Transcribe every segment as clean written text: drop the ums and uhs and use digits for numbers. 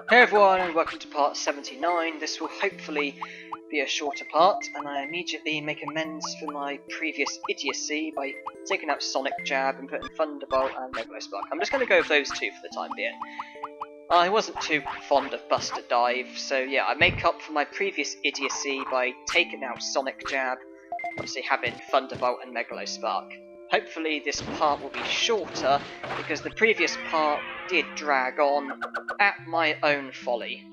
Hey everyone, and welcome to part 79. This will hopefully be a shorter part, and I immediately make amends for my previous idiocy by taking out Sonic Jab and putting Thunderbolt and Megalospark. I'm just going to go with those two for the time being. I wasn't too fond of Buster Dive, so yeah, I make up for my previous idiocy by taking out Sonic Jab, obviously having Thunderbolt and Megalospark. Hopefully this part will be shorter, because the previous part did drag on at my own folly,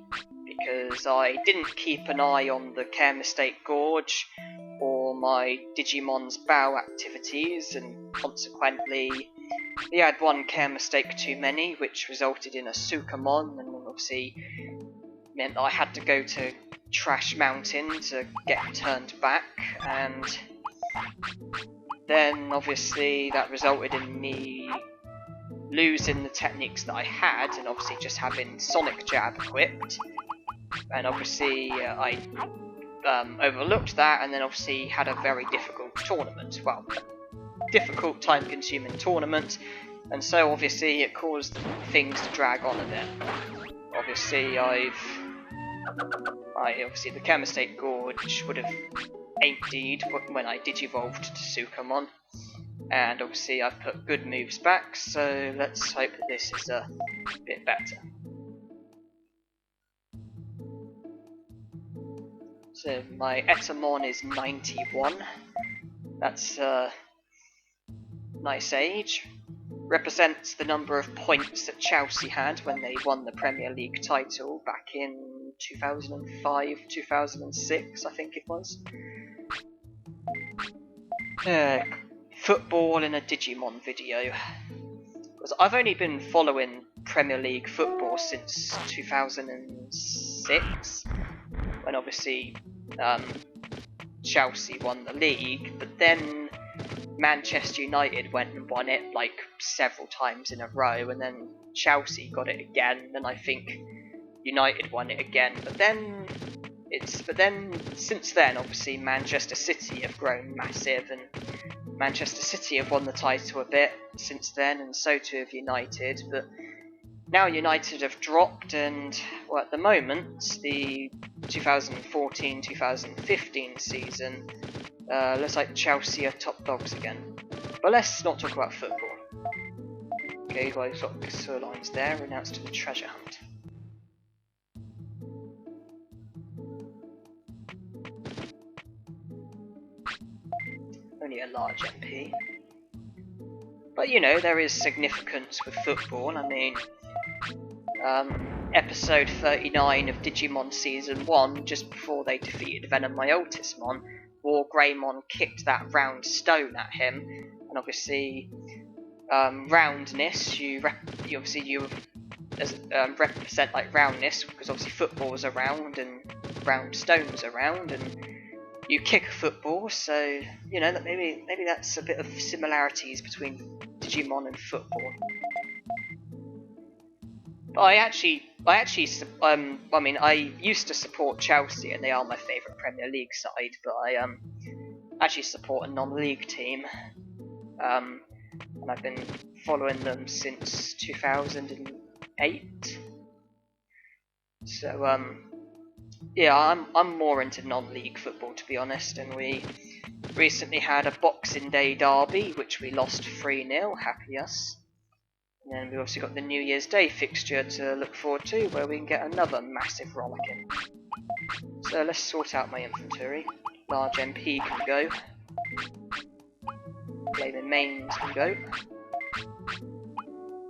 because I didn't keep an eye on the Care Mistake Gorge or my Digimon's Bow activities, and consequently he had one Care Mistake too many, which resulted in a Sukamon, and obviously meant that I had to go to Trash Mountain to get turned back, and then obviously that resulted in me losing the techniques that I had, and obviously just having Sonic Jab equipped, and obviously I overlooked that, and then obviously had a very difficult tournament, well, difficult time-consuming tournament, and so obviously it caused things to drag on a bit. Obviously obviously the Care Mistake Gorge would have emptied when I Digivolved to Sukamon, and obviously I've put good moves back, so let's hope that this is a bit better. So my Etamon is 91, that's a nice age. Represents the number of points that Chelsea had when they won the Premier League title back in 2005, 2006 I think it was. Football in a Digimon video. Because I've only been following Premier League football since 2006, when obviously Chelsea won the league, but then Manchester United went and won it like several times in a row, and then Chelsea got it again, and I think United won it again, but then since then obviously Manchester City have grown massive, and Manchester City have won the title a bit since then, and so too have United, but now United have dropped, and well, at the moment, the 2014-2015 season, looks like Chelsea are top dogs again. But let's not talk about football. Okay, guys, got sirloins there, announced to the treasure hunt. Only a large MP. But you know, there is significance with football. I mean, episode 39 of Digimon Season 1, just before they defeated Venomyotismon, Wargreymon kicked that round stone at him, and obviously, roundness, you represent like roundness, because obviously football is around and round stones around, and you kick a football, so you know that maybe that's a bit of similarities between Digimon and football. But I mean, I used to support Chelsea, and they are my favourite Premier League side, but I actually support a non-league team, and I've been following them since 2008. So yeah, I'm more into non-league football, to be honest, and we recently had a Boxing Day derby, which we lost 3-0, happy us. And then we've obviously got the New Year's Day fixture to look forward to, where we can get another massive rollicking. So let's sort out my infantry. Large MP can go. Flaming Mains can go.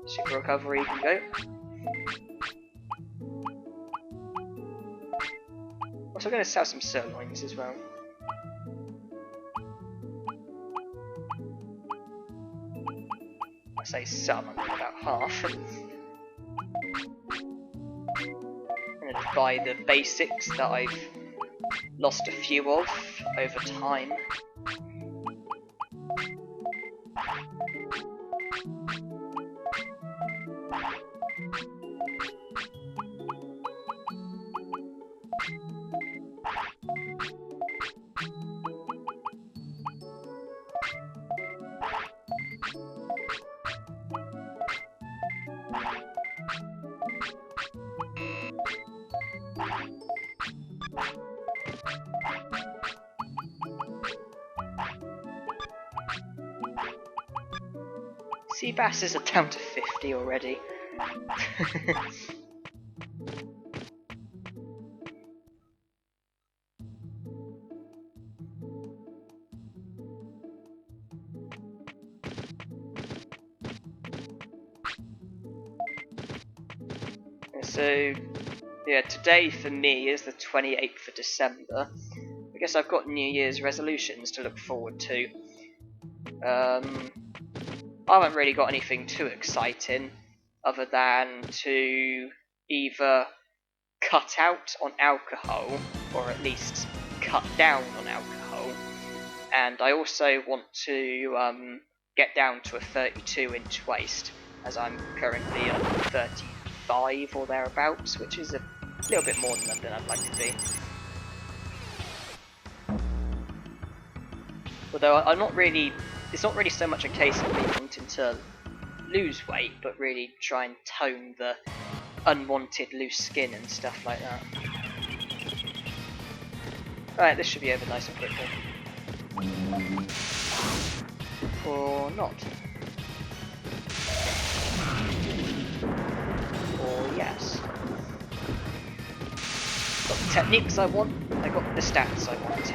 Super Recovery can go. Also going to sell some sirloins as well. I say some, I mean about half. I'm going to buy the basics that I've lost a few of over time. Sea basses are down to 50 already. So, yeah, today for me is the 28th of December. I guess I've got New Year's resolutions to look forward to. I haven't really got anything too exciting other than to either cut out on alcohol or at least cut down on alcohol, and I also want to get down to a 32-inch waist, as I'm currently at 35 or thereabouts, which is a little bit more than I'd like to be. Although I'm not really, it's not really so much a case of me wanting to lose weight, but really try and tone the unwanted loose skin and stuff like that. Alright, this should be over nice and quickly. Or not. Or yes. Got the techniques I want, I got the stats I want.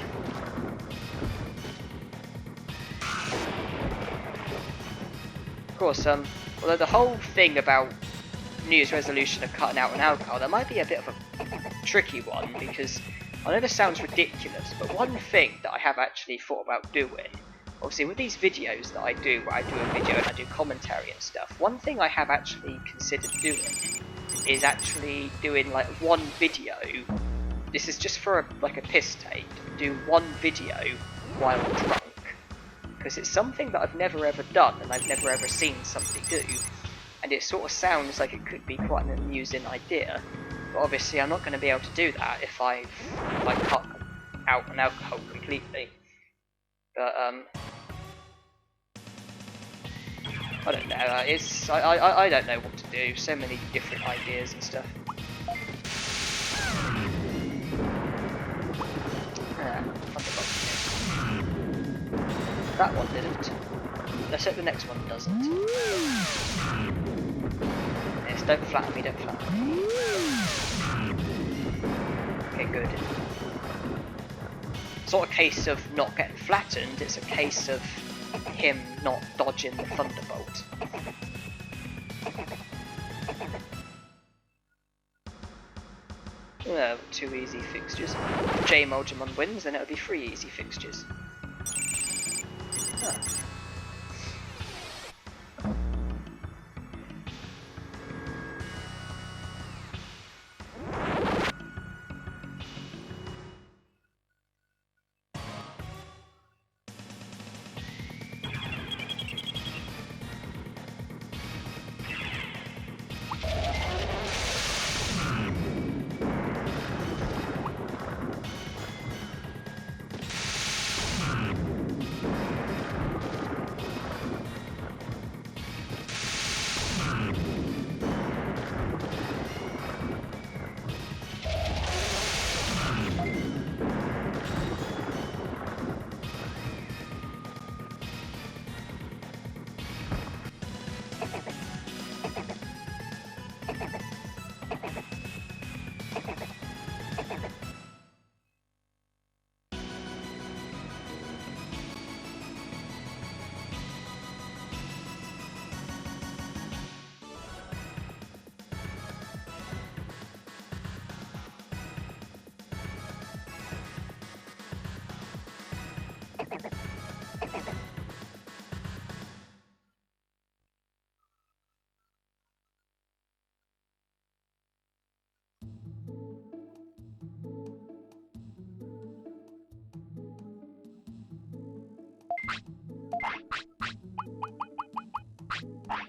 Of course, although the whole thing about New Year's resolution of cutting out on alcohol, that might be a bit of a tricky one, because I know this sounds ridiculous, but one thing that I have actually thought about doing, obviously with these videos that I do, where I do a video and I do commentary and stuff, one thing I have actually considered doing is actually doing like one video. This is just for like a piss take. Do one video while drunk, because it's something that I've never ever done and I've never ever seen somebody do, and it sort of sounds like it could be quite an amusing idea. But obviously I'm not going to be able to do that if I cut out on alcohol completely. But I don't know. I don't know what to do. So many different ideas and stuff. That one didn't. Let's hope the next one doesn't. Yes, don't flatten me, don't flatten me. Okay, good. It's not a case of not getting flattened, it's a case of him not dodging the thunderbolt. Oh, 2 easy fixtures. If Drimogemon wins, then it would be 3 easy fixtures. Ah.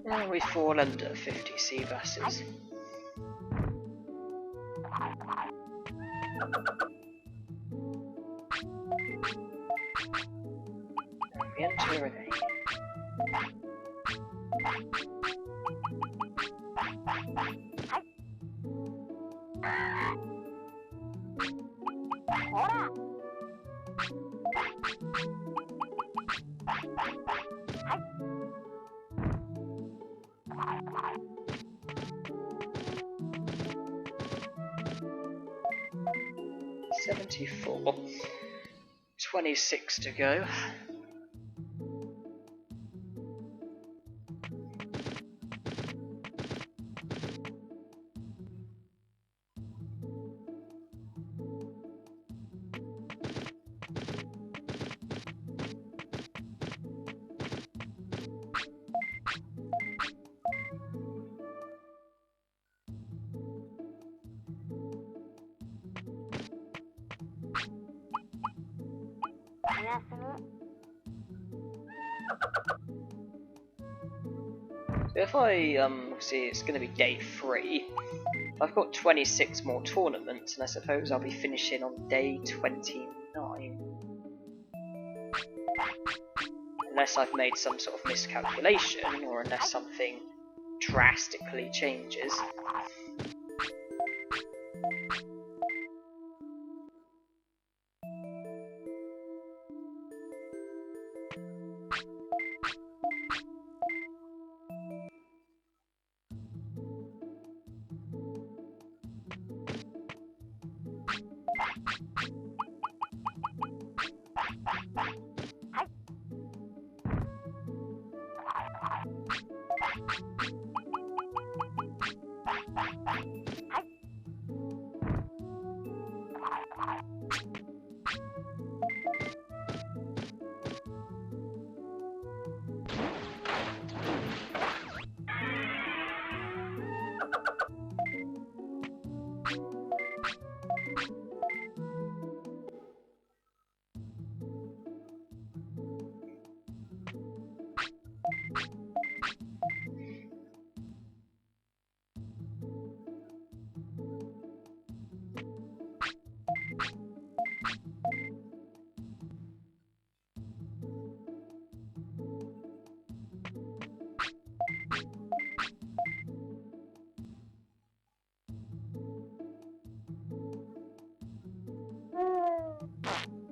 And we fall under 50 sea basses. And we enter an 74. 26 to go. So if I see it's going to be day 3, I've got 26 more tournaments, and I suppose I'll be finishing on day 29. Unless I've made some sort of miscalculation, or unless something drastically changes.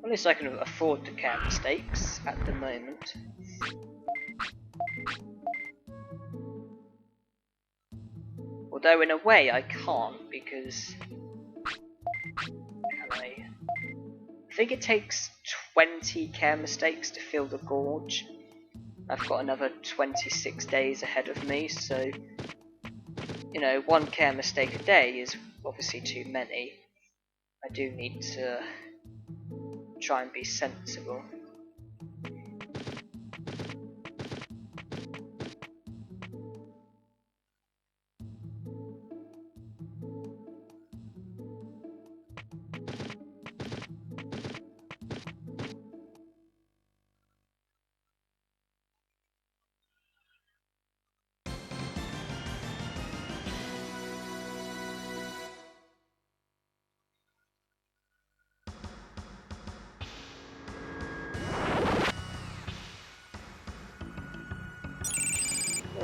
At least I can afford to care mistakes at the moment. Although in a way I can't, because I think it takes 20 care mistakes to fill the gorge. I've got another 26 days ahead of me, so you know, 1 care mistake a day is obviously too many. I do need to try and be sensible.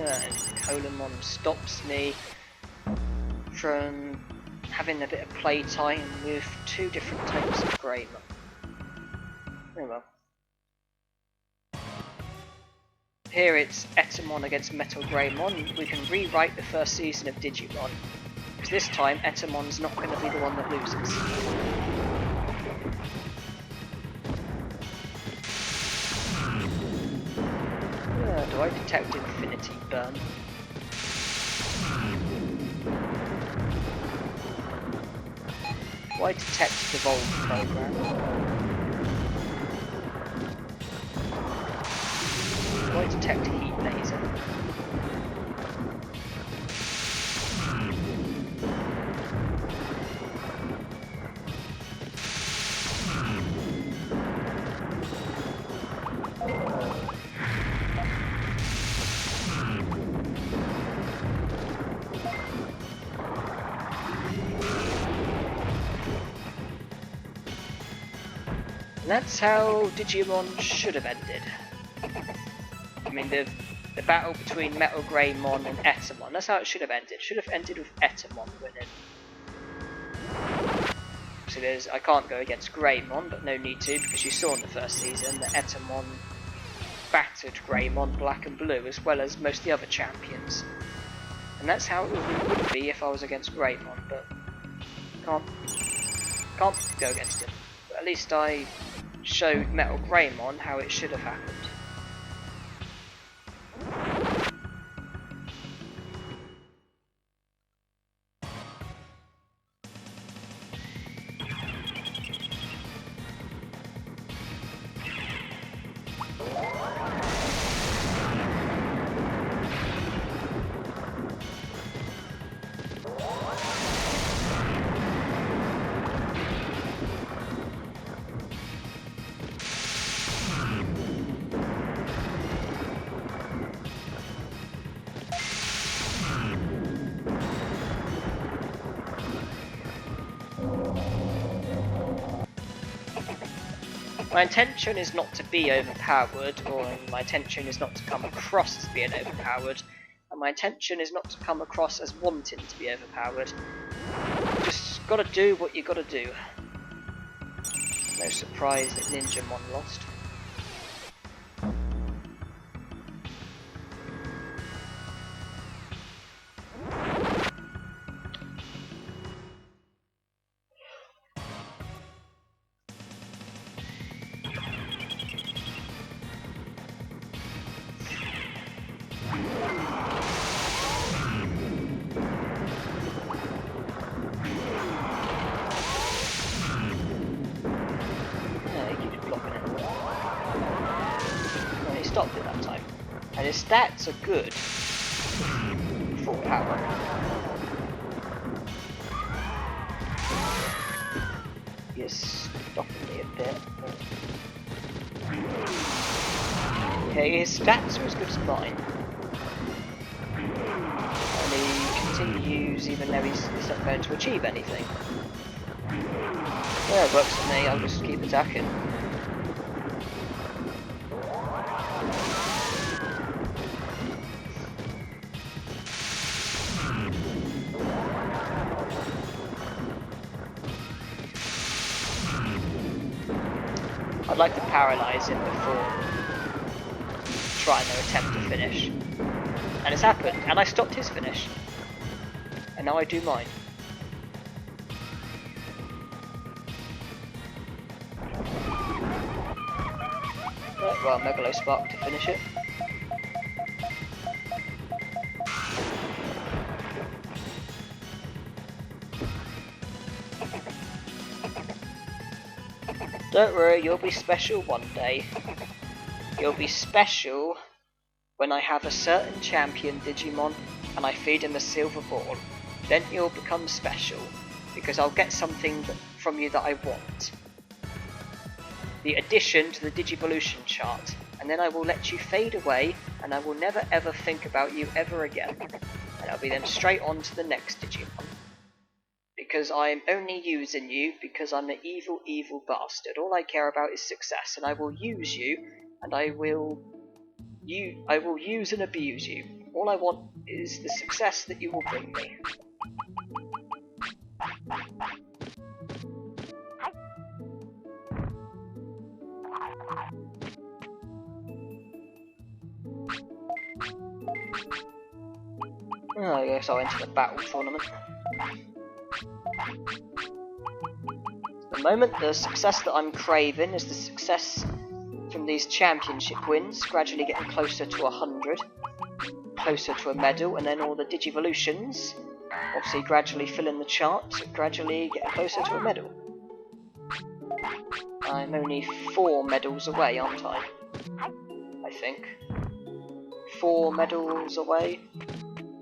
And Colomon stops me from having a bit of playtime with 2 different types of Greymon. Oh well. Here it's Etamon against Metal Greymon. We can rewrite the first season of Digimon, because this time Etamon's not going to be the one that loses. Do I detect Infinity Burn? Do I detect Devolve Program? Do I detect Heat Laser? That's how Digimon should have ended. I mean, the battle between Metal Greymon and Etamon, that's how it should have ended. It should have ended with Etamon winning. So I can't go against Greymon, but no need to, because you saw in the first season that Etamon battered Greymon black and blue, as well as most of the other champions. And that's how it would be if I was against Greymon, but can't go against him. But at least I showed Metal Greymon how it should have happened. My intention is not to be overpowered, or my intention is not to come across as being overpowered, and my intention is not to come across as wanting to be overpowered. Just gotta do what you gotta do. No surprise that Ninjamon lost. Stopped it that time, and his stats are good. Full power. He's stopping me a bit. Okay, his stats are as good as mine, and he continues even though he's not going to achieve anything. Yeah, it works for me. I'll just keep attacking. I'd like to paralyse him before trying to attempt to finish. And it's happened, and I stopped his finish. And now I do mine. Right, well, Megalo Spark to finish it. Don't worry, you'll be special one day. You'll be special when I have a certain champion Digimon and I feed him a silver ball. Then you'll become special, because I'll get something from you that I want. The addition to the Digivolution chart, and then I will let you fade away and I will never ever think about you ever again. And I'll be then straight on to the next Digimon. Because I'm only using you because I'm an evil, evil bastard. All I care about is success, and I will use you, and I will use and abuse you. All I want is the success that you will bring me. Oh, I guess I'll enter the battle tournament. At the moment, the success that I'm craving is the success from these championship wins, gradually getting closer to 100, closer to a medal, and then all the Digivolutions, obviously gradually filling the chart, gradually getting closer to a medal. I'm only 4 medals away, aren't I? I think. 4 medals away,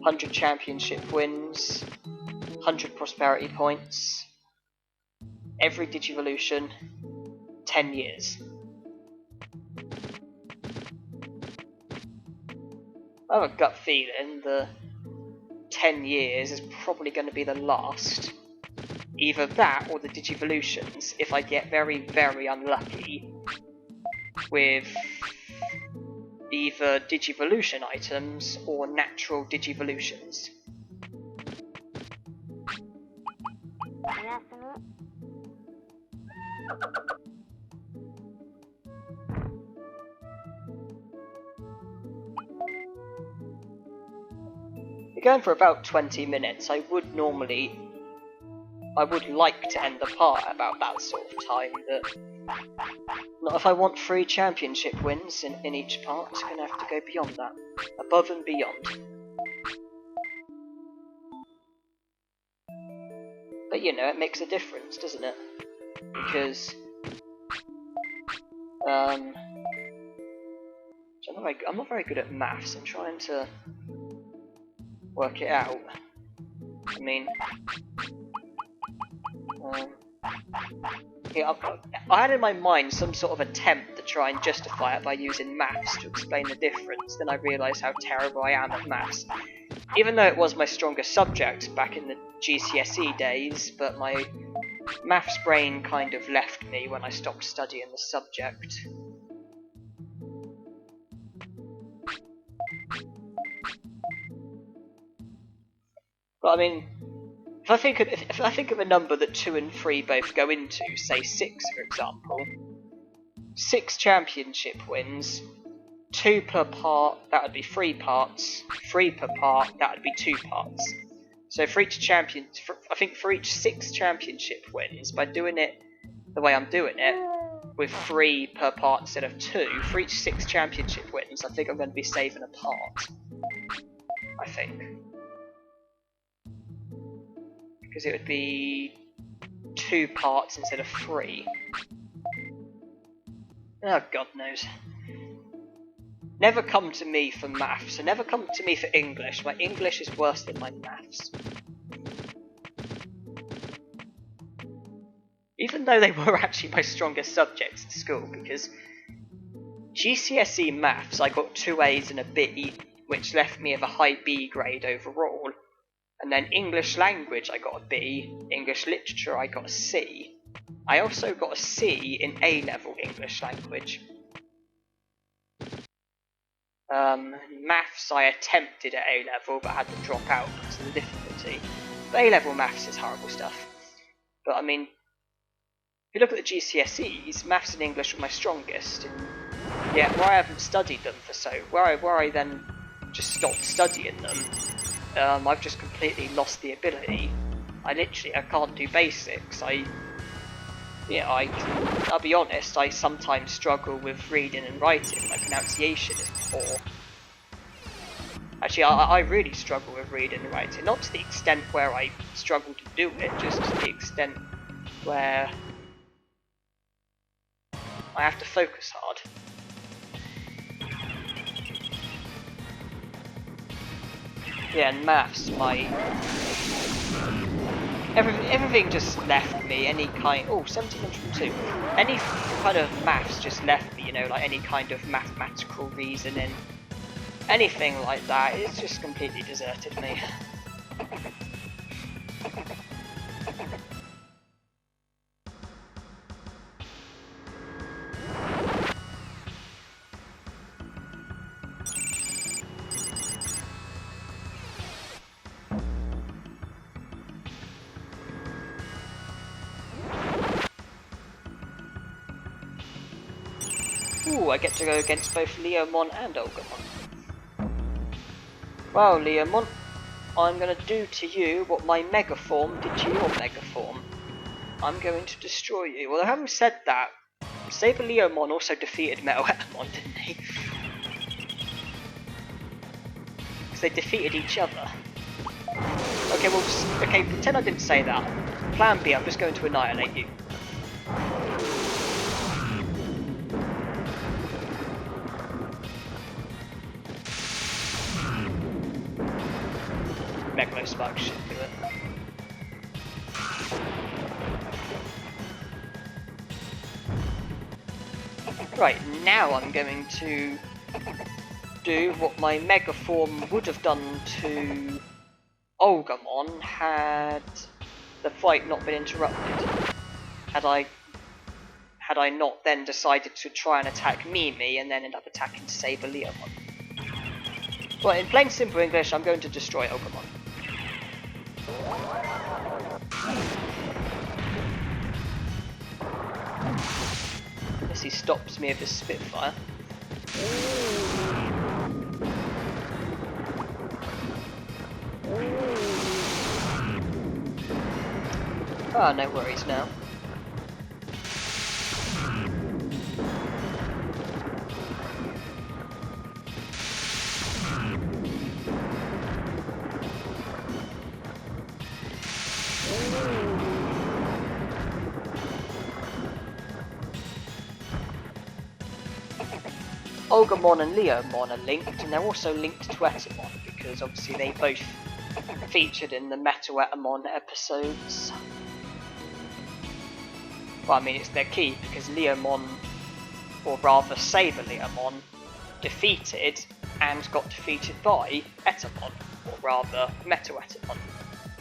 100 championship wins, 100 prosperity points, every Digivolution, 10 years. I have a gut feeling the 10 years is probably going to be the last. Either that or the Digivolutions, if I get very, very unlucky with either Digivolution items or natural Digivolutions. We're going for about 20 minutes. I would normally I would like to end the part about that sort of time, but not if I want 3 championship wins in each part. I'm gonna have to go beyond that, above and beyond. But you know, it makes a difference, doesn't it? Because I'm not very good at maths. I'm trying to work it out. I mean, yeah, I had in my mind some sort of attempt to try and justify it by using maths to explain the difference. Then I realised how terrible I am at maths. Even though it was my strongest subject back in the GCSE days, but my maths brain kind of left me when I stopped studying the subject. But I mean, if I think of a number that 2 and 3 both go into, say 6 for example, 6 championship wins, 2 per part, that would be 3 parts, 3 per part, that would be 2 parts. So for each I think for each 6 championship wins, by doing it the way I'm doing it, with 3 per part instead of 2, for each 6 championship wins, I think I'm going to be saving a part. I think. Because it would be 2 parts instead of 3. Oh, God knows. Never come to me for maths, and never come to me for English. My English is worse than my maths. Even though they were actually my strongest subjects at school, because GCSE maths I got 2 A's and a B, which left me with a high B grade overall. And then English language I got a B, English literature I got a C. I also got a C in A-level English language. Maths I attempted at A-level but had to drop out because of the difficulty. But A-level maths is horrible stuff. But I mean, if you look at the GCSEs, maths and English were my strongest. And yet where I haven't studied them where I then just stopped studying them, I've just completely lost the ability. I can't do basics. I'll be honest, I sometimes struggle with reading and writing. My pronunciation is poor. Actually, I really struggle with reading and writing. Not to the extent where I struggle to do it, just to the extent where I have to focus hard. Yeah, and maths, everything just left me, any kind, 1702, any kind of maths just left me, you know, like any kind of mathematical reasoning, anything like that, it's just completely deserted me. Ooh, I get to go against both Leomon and Olgamon. Well, Leomon, I'm gonna do to you what my Megaform did to your Megaform. I'm going to destroy you. Well, having said that, Saber Leomon also defeated Metal Etamon, didn't he? Because they defeated each other. Okay, well, pretend I didn't say that. Plan B, I'm just going to annihilate you. Megalo should do it. Right, now I'm going to do what my Megaform would have done to Olgamon had the fight not been interrupted. Had I not then decided to try and attack Mimi and then end up attacking Saber Leomon. Well, in plain simple English, I'm going to destroy Olgamon. Unless he stops me with his Spitfire. Ah, no worries now. Olgamon and Leomon are linked, and they're also linked to Etamon, because obviously they both featured in the Metal Etamon episodes. Well, I mean, they're key, because Leomon, or rather Saber Leomon, defeated and got defeated by Etamon, or rather Metal Etamon.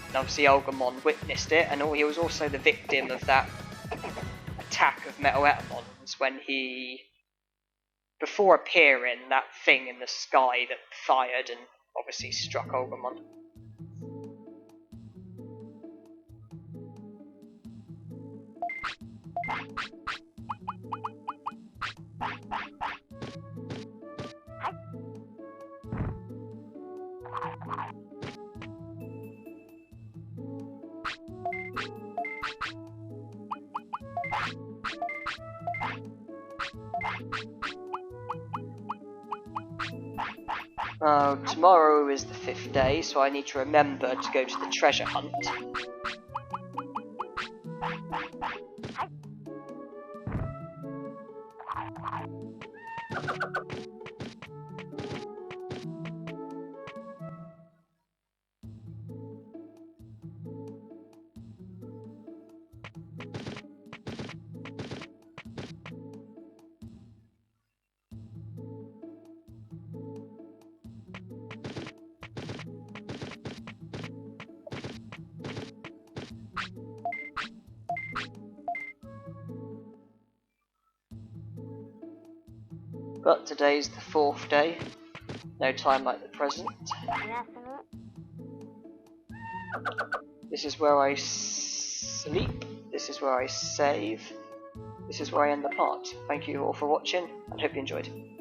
And obviously Olgamon witnessed it, and he was also the victim of that attack of Metal Etamons when he, before appearing, that thing in the sky that fired and obviously struck Olgamon. Tomorrow is the 5th day, so I need to remember to go to the treasure hunt. But today's the 4th day, no time like the present. This is where I sleep, this is where I save, this is where I end the part. Thank you all for watching, and hope you enjoyed.